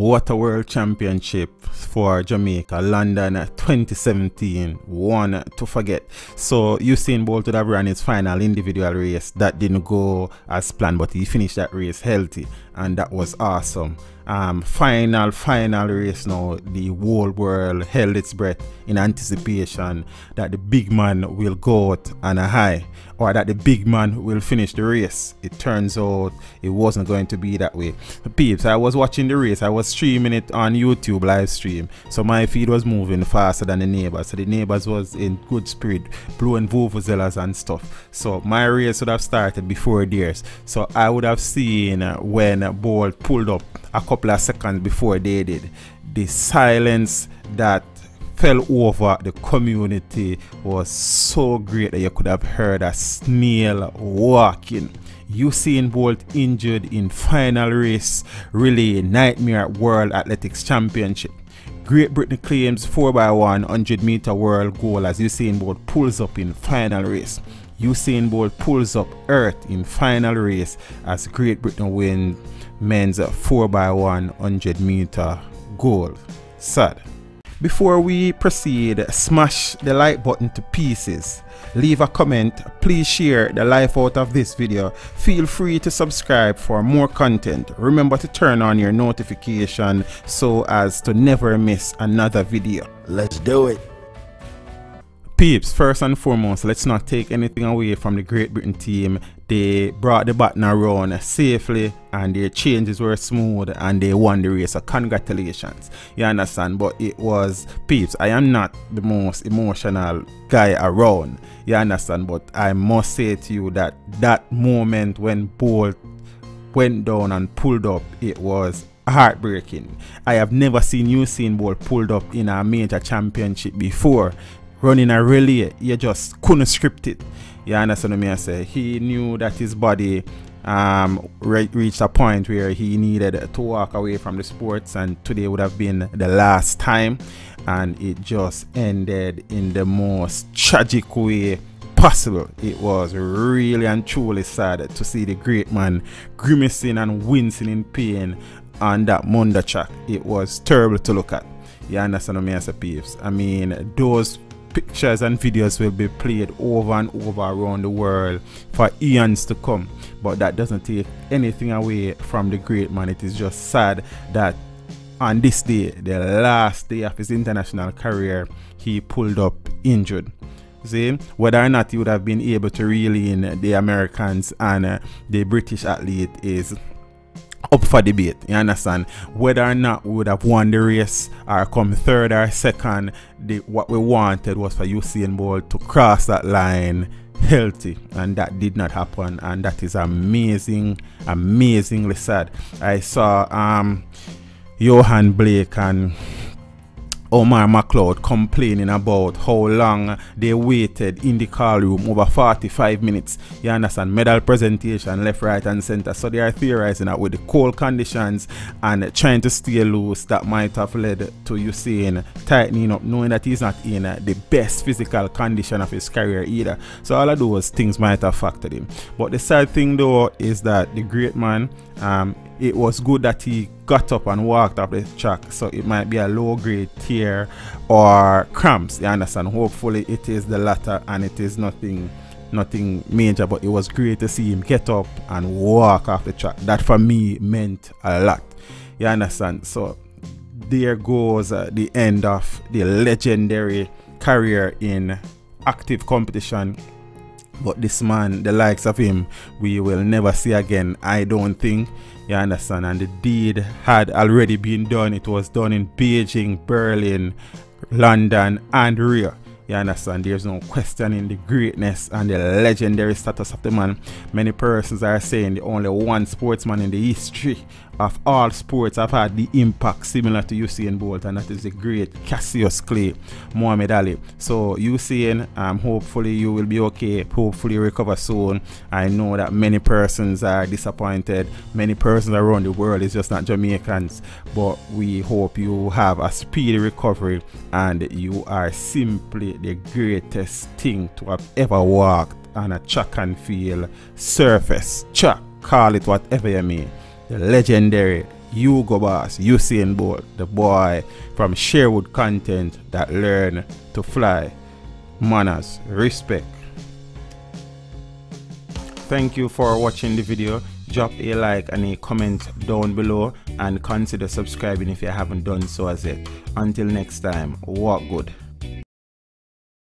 What a world championship for Jamaica, London 2017, one to forget. So Usain Bolt would have run his final individual race. That didn't go as planned, but he finished that race healthy, and that was awesome. Final race now, the whole world held its breath in anticipation that the big man will go out on a high, or that the big man will finish the race. It turns out it wasn't going to be that way. Peeps, I was watching the race, I was streaming it on YouTube live stream, so my feed was moving faster than the neighbors, so the neighbors was in good spirit, blowing vuvuzelas and stuff. So my race would have started before theirs, so I would have seen when Bolt pulled up a couple of seconds before they did. The silence that fell over the community was so great that you could have heard a snail walking. Usain Bolt injured in final race relay nightmare World Athletics Championship. Great Britain claims 4x1 100-meter world goal as Usain Bolt pulls up in final race. Usain Bolt pulls up earth in final race as Great Britain wins men's 4x1 100-meter goal. Sad. Before we proceed, smash the like button to pieces, leave a comment, please share the life out of this video, feel free to subscribe for more content, remember to turn on your notification so as to never miss another video. Let's do it. Peeps, first and foremost, let's not take anything away from the Great Britain team. They brought the baton around safely and their changes were smooth and they won the race, so congratulations. You understand? But it was, peeps, I am not the most emotional guy around, you understand, but I must say to you that that moment when Bolt went down and pulled up, it was heartbreaking. I have never seen Usain Bolt pulled up in a major championship before. Running a relay, you just couldn't script it. You understand what I say? He knew that his body reached a point where he needed to walk away from the sports, and today would have been the last time, and it just ended in the most tragic way possible. It was really and truly sad to see the great man grimacing and wincing in pain on that Monday track. It was terrible to look at. You understand what I say, peeps? I mean, those pictures and videos will be played over and over around the world for eons to come, but that doesn't take anything away from the great man. It is just sad that on this day, the last day of his international career, he pulled up injured. See, whether or not he would have been able to reel in the Americans and the British athlete is up for debate. You understand? Whether or not we would have won the race or come third or second, what we wanted was for Usain Bolt to cross that line healthy, and that did not happen, and that is amazingly sad. I saw Johan Blake and Omar McLeod complaining about how long they waited in the call room, over 45 minutes. You understand? Medal presentation left, right and center. So they are theorizing that with the cold conditions and trying to stay loose, that might have led to Usain tightening up, knowing that he's not in the best physical condition of his career either. So all of those things might have factored in. But the sad thing though is that the great man, it was good that he got up and walked up the track, so it might be a low grade tear or cramps, you understand. Hopefully it is the latter and it is nothing major, but it was great to see him get up and walk off the track. That for me meant a lot, you understand. So there goes the end of the legendary career in active competition. But this man, the likes of him, we will never see again, I don't think. You understand? And the deed had already been done. It was done in Beijing, Berlin, London and Rio. You understand? There's no questioning the greatness and the legendary status of the man. Many persons are saying the only one sportsman in the history of all sports have had the impact similar to Usain Bolt, and that is the great Cassius Clay, Muhammad Ali. So Usain, hopefully you will be okay. Hopefully you recover soon. I know that many persons are disappointed. Many persons around the world, it's just not Jamaicans, but we hope you have a speedy recovery and you are simply the greatest thing to have ever walked on a track and field surface, track, call it whatever you mean. The legendary You go boss, Usain Bolt, the boy from Sherwood content that learn to fly. Manners, respect. Thank you for watching the video. Drop a like and a comment down below and consider subscribing if you haven't done so as yet. Until next time, walk good.